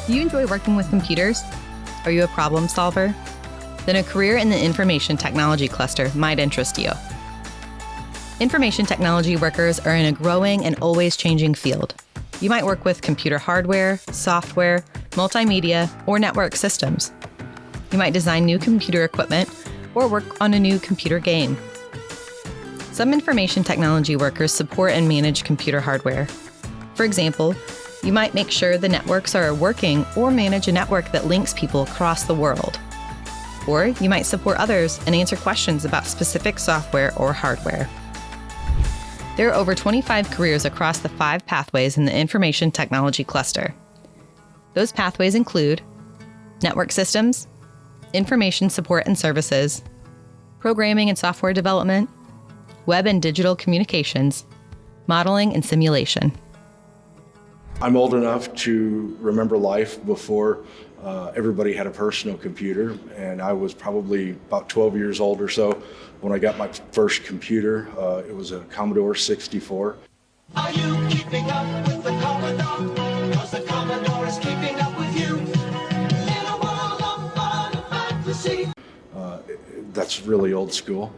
Do you enjoy working with computers? Are you a problem solver? Then a career in the information technology cluster might interest you. Information technology workers are in a growing and always changing field. You might work with computer hardware, software, multimedia, or network systems. You might design new computer equipment or work on a new computer game. Some information technology workers support and manage computer hardware. For example, you might make sure the networks are working or manage a network that links people across the world. Or you might support others and answer questions about specific software or hardware. There are over 25 careers across the 5 pathways in the information technology cluster. Those pathways include network systems, information support and services, programming and software development, web and digital communications, modeling and simulation. I'm old enough to remember life before everybody had a personal computer, and I was probably about 12 years old or so when I got my first computer. It was a Commodore 64. Are you keeping up with the Commodore? 'Cause the Commodore is keeping up with you in a world of fun and fantasy. That's really old school.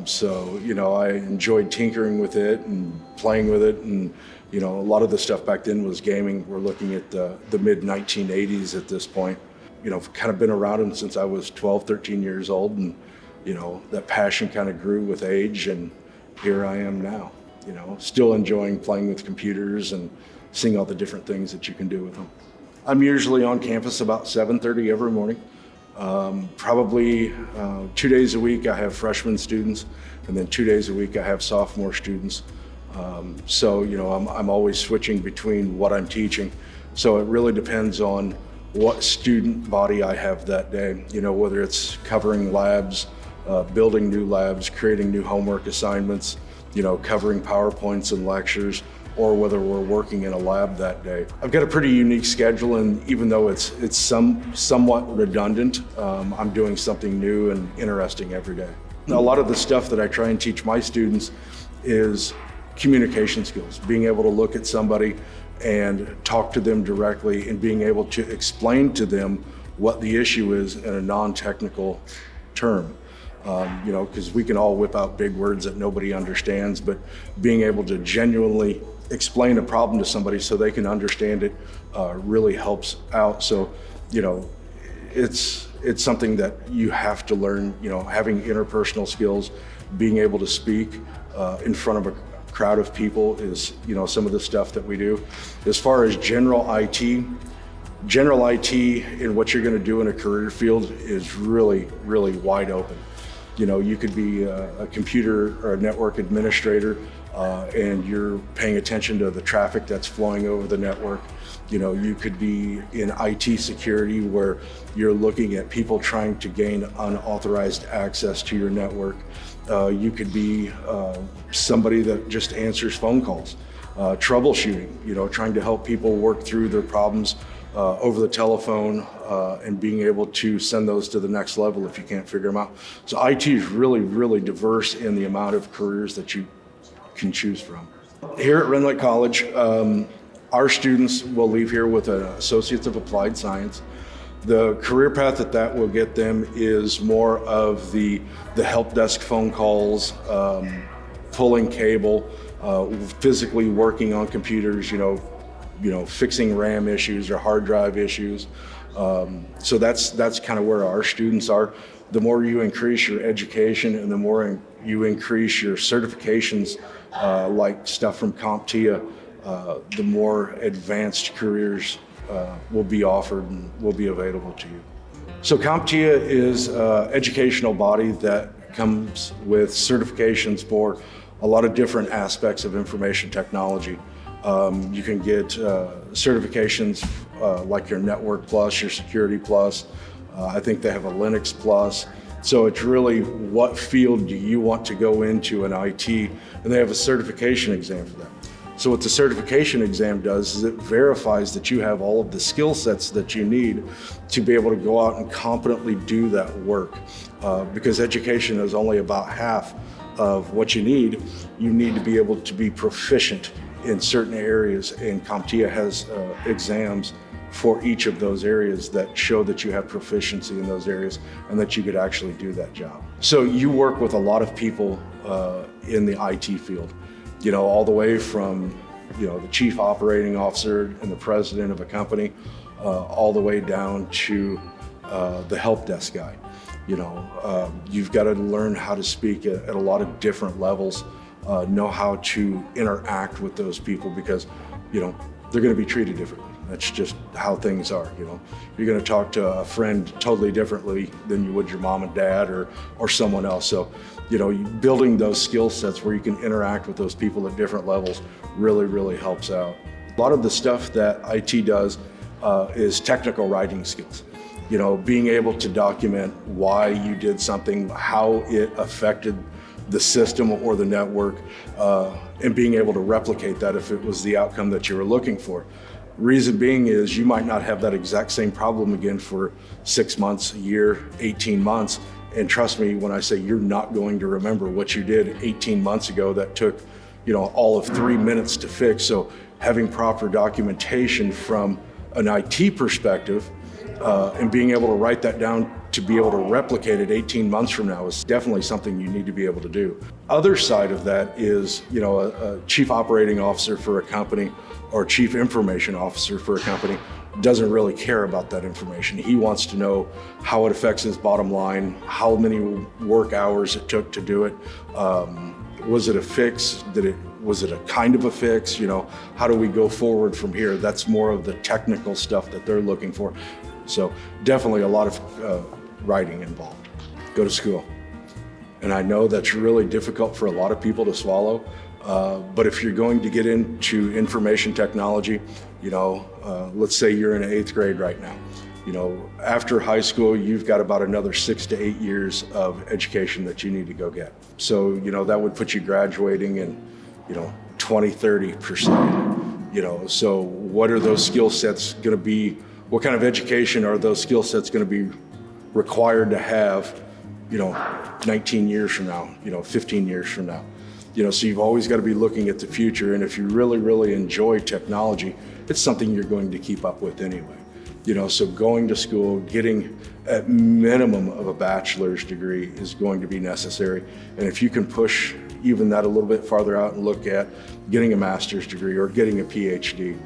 So, I enjoyed tinkering with it and playing with it, and a lot of the stuff back then was gaming. We're looking at the mid-1980s at this point. Kind of been around them since I was 12, 13 years old, and that passion kind of grew with age, and here I am now, still enjoying playing with computers and seeing all the different things that you can do with them. I'm usually on campus about 7:30 every morning. Probably 2 days a week I have freshman students, and then 2 days a week I have sophomore students. So I'm always switching between what I'm teaching. So it really depends on what student body I have that day, whether it's covering labs, building new labs, creating new homework assignments, covering PowerPoints and lectures, or whether we're working in a lab that day. I've got a pretty unique schedule, and even though it's somewhat redundant, I'm doing something new and interesting every day. Now, a lot of the stuff that I try and teach my students is communication skills, being able to look at somebody and talk to them directly, and being able to explain to them what the issue is in a non-technical term. Because we can all whip out big words that nobody understands, but being able to genuinely explain a problem to somebody so they can understand it really helps out. So, it's something that you have to learn, having interpersonal skills, being able to speak in front of a crowd of people is, some of the stuff that we do. As far as general IT in what you're going to do in a career field is really, really wide open. You could be a computer or a network administrator, and you're paying attention to the traffic that's flowing over the network. You could be in IT security, where you're looking at people trying to gain unauthorized access to your network. You could be somebody that just answers phone calls, troubleshooting, trying to help people work through their problems over the telephone, and being able to send those to the next level if you can't figure them out. So IT is really, really diverse in the amount of careers that you can choose from. Here at Rend College, our students will leave here with an Associates of Applied Science. The career path that will get them is more of the help desk phone calls, pulling cable, physically working on computers, fixing RAM issues or hard drive issues. So that's kind of where our students are. The more you increase your education and the more you increase your certifications, like stuff from Comptia, the more advanced careers will be offered and will be available to you. So Comptia is an educational body that comes with certifications for a lot of different aspects of information technology. You can get certifications like your Network Plus, your Security Plus. I think they have a Linux Plus. So it's really what field do you want to go into in IT, and they have a certification exam for that. So what the certification exam does is it verifies that you have all of the skill sets that you need to be able to go out and competently do that work. Because education is only about half of what you need. You need to be able to be proficient in certain areas, and Comptia has exams for each of those areas that show that you have proficiency in those areas and that you could actually do that job. So you work with a lot of people in the IT field, all the way from the chief operating officer and the president of a company, all the way down to the help desk guy. You've got to learn how to speak at a lot of different levels, know how to interact with those people because, they're going to be treated differently. That's just how things are, You're going to talk to a friend totally differently than you would your mom and dad or someone else. So, building those skill sets where you can interact with those people at different levels really, really helps out. A lot of the stuff that IT does is technical writing skills. Being able to document why you did something, how it affected the system or the network, and being able to replicate that if it was the outcome that you were looking for. Reason being is you might not have that exact same problem again for 6 months, a year, 18 months. And trust me when I say you're not going to remember what you did 18 months ago that took, all of 3 minutes to fix. So having proper documentation from an IT perspective and being able to write that down to be able to replicate it 18 months from now is definitely something you need to be able to do. Other side of that is, a chief operating officer for a company or chief information officer for a company doesn't really care about that information. He wants to know how it affects his bottom line, how many work hours it took to do it. Was it a fix? Was it a kind of a fix? How do we go forward from here? That's more of the technical stuff that they're looking for. So definitely a lot of writing involved. Go to school. And I know that's really difficult for a lot of people to swallow, but if you're going to get into information technology, let's say you're in 8th grade right now. After high school, you've got about another 6 to 8 years of education that you need to go get. So, that would put you graduating in, 20, 30%. So what are those skill sets going to be? What kind of education are those skill sets going to be required to have, 19 years from now, 15 years from now? So you've always got to be looking at the future. And if you really, really enjoy technology, it's something you're going to keep up with anyway. So going to school, getting at minimum of a bachelor's degree is going to be necessary. And if you can push even that a little bit farther out and look at getting a master's degree or getting a PhD,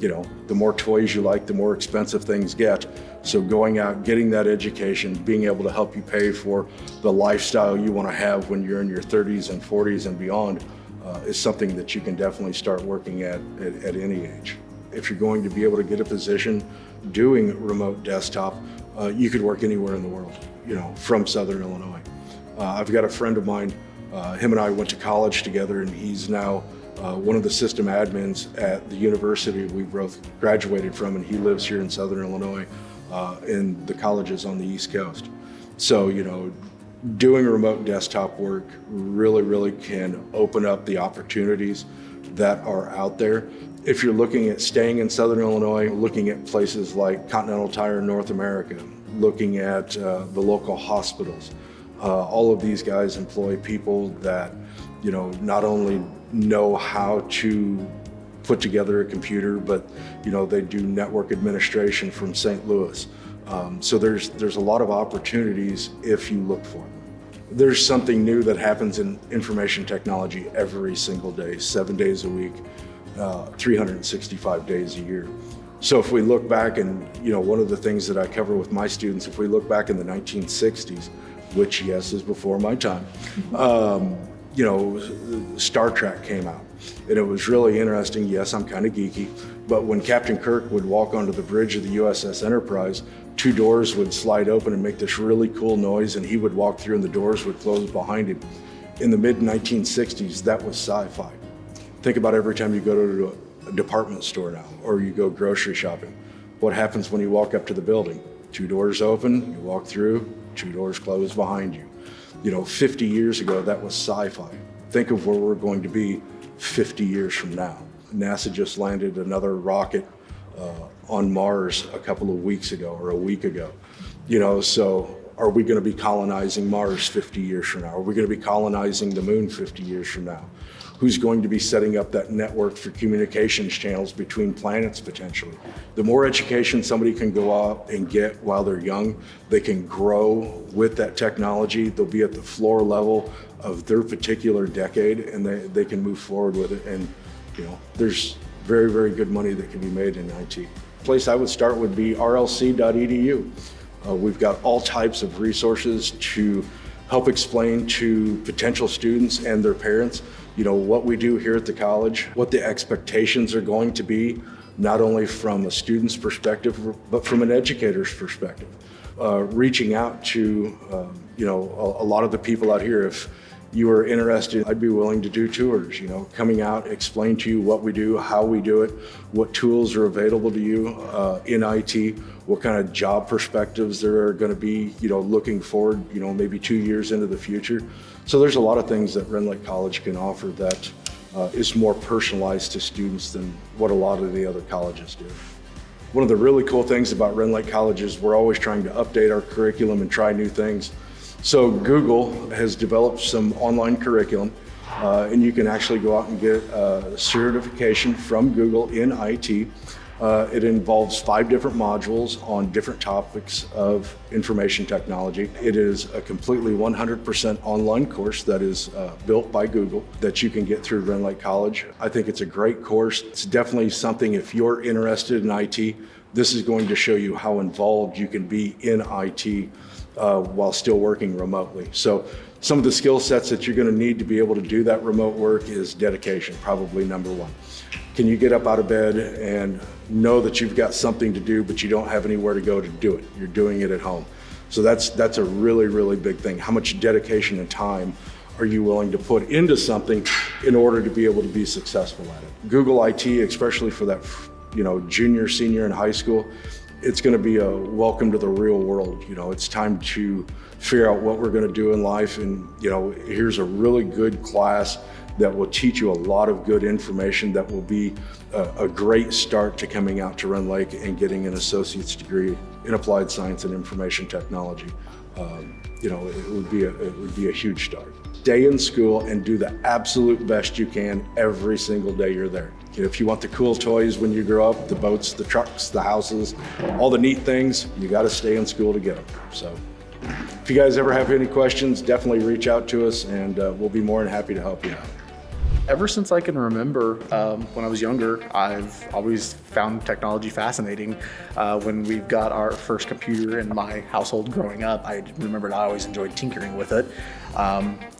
the more toys you like, the more expensive things get. So going out, getting that education, being able to help you pay for the lifestyle you want to have when you're in your 30s and 40s and beyond is something that you can definitely start working at any age. If you're going to be able to get a position doing remote desktop, you could work anywhere in the world, from Southern Illinois. I've got a friend of mine, him and I went to college together, and he's now one of the system admins at the university we both graduated from, and he lives here in Southern Illinois in the colleges on the East Coast. So, doing remote desktop work really, really can open up the opportunities that are out there. If you're looking at staying in Southern Illinois, looking at places like Continental Tire North America, looking at the local hospitals, all of these guys employ people that, not only know how to put together a computer, but, they do network administration from St. Louis. So there's a lot of opportunities if you look for them. There's something new that happens in information technology every single day, 7 days a week, 365 days a year. So if we look back, and one of the things that I cover with my students, if we look back in the 1960s, which yes is before my time, Star Trek came out, and it was really interesting. Yes, I'm kind of geeky, but when Captain Kirk would walk onto the bridge of the USS Enterprise, 2 doors would slide open and make this really cool noise, and he would walk through and the doors would close behind him. In the mid-1960s, that was sci-fi. Think about every time you go to a department store now, or you go grocery shopping. What happens when you walk up to the building? 2 doors open, you walk through, 2 doors close behind you. 50 years ago, that was sci-fi. Think of where we're going to be 50 years from now. NASA just landed another rocket on Mars a couple of weeks ago or a week ago. So are we going to be colonizing Mars 50 years from now? Are we going to be colonizing the moon 50 years from now? who's going to be setting up that network for communications channels between planets potentially. The more education somebody can go out and get while they're young, they can grow with that technology. They'll be at the floor level of their particular decade, and they can move forward with it. And there's very, very good money that can be made in IT. The place I would start would be rlc.edu. We've got all types of resources to help explain to potential students and their parents, what we do here at the college, what the expectations are going to be, not only from a student's perspective, but from an educator's perspective. Reaching out to, a lot of the people out here. If you are interested, I'd be willing to do tours, coming out, explain to you what we do, how we do it, what tools are available to you in IT, what kind of job perspectives there are going to be, looking forward, maybe 2 years into the future. So there's a lot of things that Rend Lake College can offer that is more personalized to students than what a lot of the other colleges do. One of the really cool things about Rend Lake College is we're always trying to update our curriculum and try new things. So Google has developed some online curriculum, and you can actually go out and get a certification from Google in IT. It involves 5 different modules on different topics of information technology. It is a completely 100% online course that is built by Google that you can get through Rend Lake College. I think it's a great course. It's definitely something, if you're interested in IT, this is going to show you how involved you can be in IT while still working remotely. So some of the skill sets that you're going to need to be able to do that remote work is dedication, probably number one. Can you get up out of bed and know that you've got something to do, but you don't have anywhere to go to do it? You're doing it at home. So that's a really, really big thing. How much dedication and time are you willing to put into something in order to be able to be successful at it? Google IT, especially for that, junior, senior in high school, it's going to be a welcome to the real world. It's time to figure out what we're going to do in life. And, here's a really good class that will teach you a lot of good information that will be a great start to coming out to Rend Lake and getting an associate's degree in applied science and information technology. It would be a huge start. Stay in school and do the absolute best you can every single day you're there. If you want the cool toys when you grow up, the boats, the trucks, the houses, all the neat things, you got to stay in school to get them. So if you guys ever have any questions, definitely reach out to us, and we'll be more than happy to help you out. Ever since I can remember, when I was younger, I've always found technology fascinating. When we got our first computer in my household growing up, I remembered I always enjoyed tinkering with it.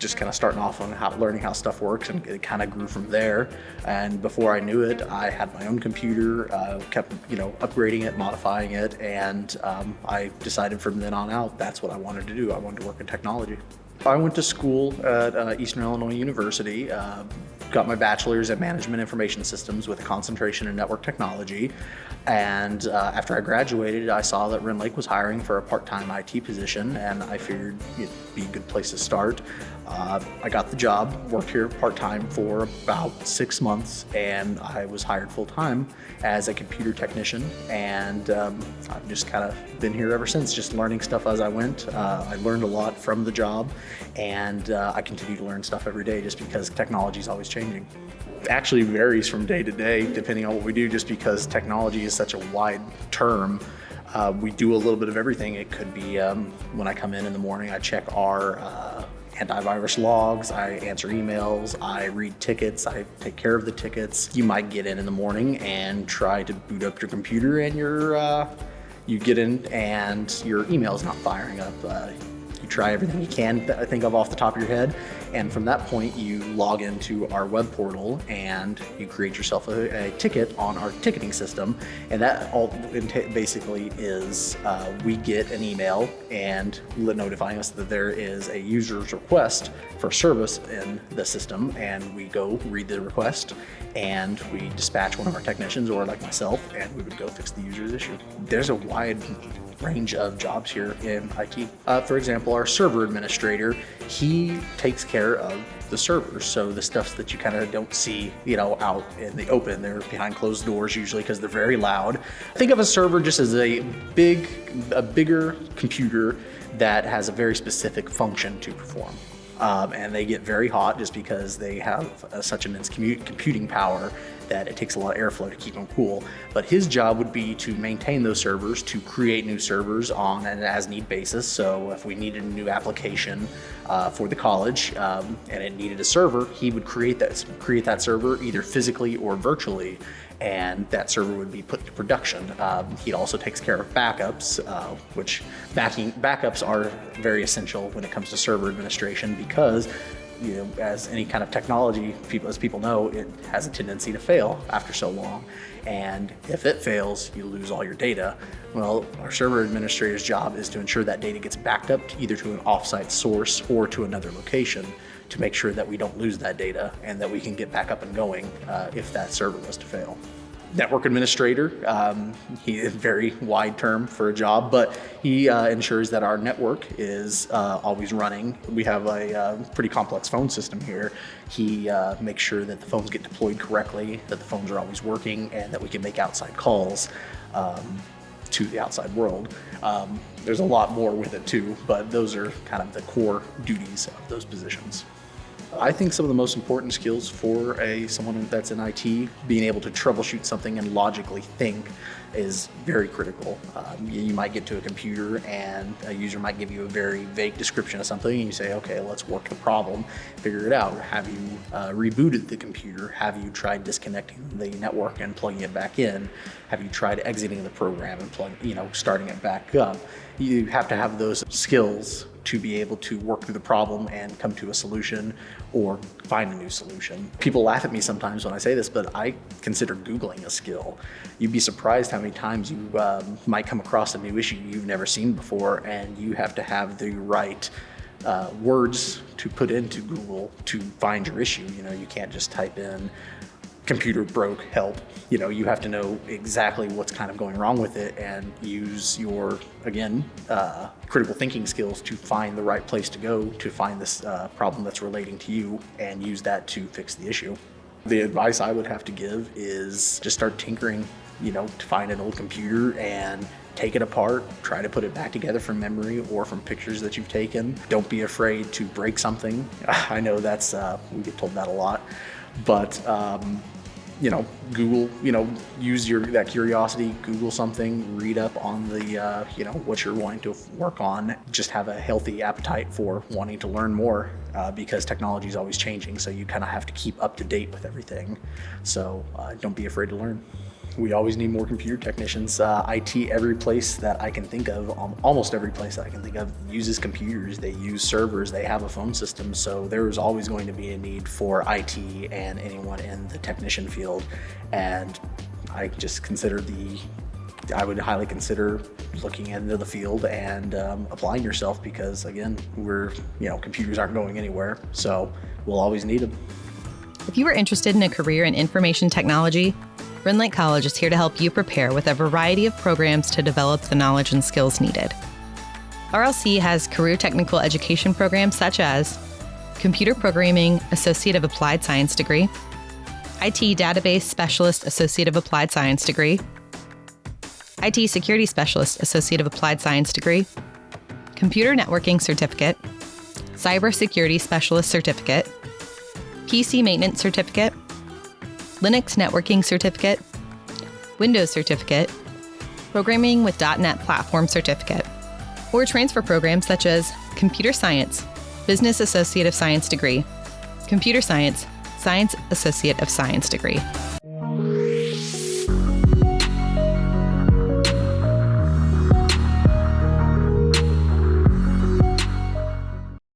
Just kind of starting off on learning how stuff works, and it kind of grew from there. And before I knew it, I had my own computer, kept upgrading it, modifying it, and I decided from then on out that's what I wanted to do. I wanted to work in technology. I went to school at Eastern Illinois University, got my bachelor's in management information systems with a concentration in network technology. And after I graduated, I saw that Rend Lake was hiring for a part-time IT position, and I figured it'd be a good place to start. I got the job, worked here part-time for about 6 months, and I was hired full-time as a computer technician. And I've just kind of been here ever since, just learning stuff as I went. I learned a lot from the job, and I continue to learn stuff every day just because technology is always changing. It actually varies from day to day depending on what we do, just because technology is such a wide term. We do a little bit of everything. It could be when I come in the morning, I check our antivirus logs, I answer emails, I read tickets, I take care of the tickets. You might get in the morning and try to boot up your computer, and you get in and your email's not firing up. You try everything you can think of off the top of your head, and from that point you log into our web portal and you create yourself a ticket on our ticketing system. And that all basically is we get an email and notifying us that there is a user's request for service in the system, and we go read the request and we dispatch one of our technicians, or like myself, and we would go fix the user's issue. There's a wide range of jobs here in IT. For example, our server administrator, he takes care of the servers. So the stuff that you kind of don't see, out in the open, they're behind closed doors usually because they're very loud. Think of a server just as a bigger computer that has a very specific function to perform. and they get very hot just because they have such immense computing power that it takes a lot of airflow to keep them cool. But his job would be to maintain those servers, to create new servers on an as-need basis. So if we needed a new application for the college and it needed a server, he would create that server either physically or virtually, and that server would be put into production. He also takes care of backups, which backups are very essential when it comes to server administration because, you know, as any kind of technology, as people know, it has a tendency to fail after so long. And if it fails, you lose all your data. Well, our server administrator's job is to ensure that data gets backed up either to an offsite source or to another location to make sure that we don't lose that data and that we can get back up and going if that server was to fail. Network administrator, he is a very wide term for a job, but he ensures that our network is always running. We have a pretty complex phone system here. He makes sure that the phones get deployed correctly, that the phones are always working, and that we can make outside calls to the outside world. There's a lot more with it too, but those are kind of the core duties of those positions. I think some of the most important skills for someone that's in IT, being able to troubleshoot something and logically think is very critical. You might get to a computer and a user might give you a very vague description of something and you say, okay, let's work the problem, figure it out. Have you rebooted the computer? Have you tried disconnecting the network and plugging it back in? Have you tried exiting the program and starting it back up? You have to have those skills to be able to work through the problem and come to a solution or find a new solution. People laugh at me sometimes when I say this, but I consider Googling a skill. You'd be surprised how many times you might come across a new issue you've never seen before, and you have to have the right words to put into Google to find your issue. You can't just type in computer broke, help. You have to know exactly what's kind of going wrong with it and use your, again, critical thinking skills to find the right place to go to find this problem that's relating to you and use that to fix the issue. The advice I would have to give is just start tinkering, to find an old computer and take it apart, try to put it back together from memory or from pictures that you've taken. Don't be afraid to break something. I know that's, we get told that a lot, but Google, use that curiosity, Google something, read up on the, what you're wanting to work on. Just have a healthy appetite for wanting to learn more because technology is always changing. So you kind of have to keep up to date with everything. So don't be afraid to learn. We always need more computer technicians. IT, every place that I can think of, almost every place that I can think of, uses computers. They use servers. They have a phone system. So there is always going to be a need for IT and anyone in the technician field. And I just I would highly consider looking into the field and applying yourself because, again, computers aren't going anywhere. So we'll always need them. If you are interested in a career in information technology, Rend College is here to help you prepare with a variety of programs to develop the knowledge and skills needed. RLC has career technical education programs such as Computer Programming Associate of Applied Science degree, IT Database Specialist Associate of Applied Science degree, IT Security Specialist Associate of Applied Science degree, Computer Networking Certificate, Cybersecurity Specialist Certificate, PC Maintenance Certificate, Linux Networking Certificate, Windows Certificate, Programming with .NET Platform Certificate, or transfer programs such as Computer Science, Business Associate of Science degree, Computer Science, Science Associate of Science degree.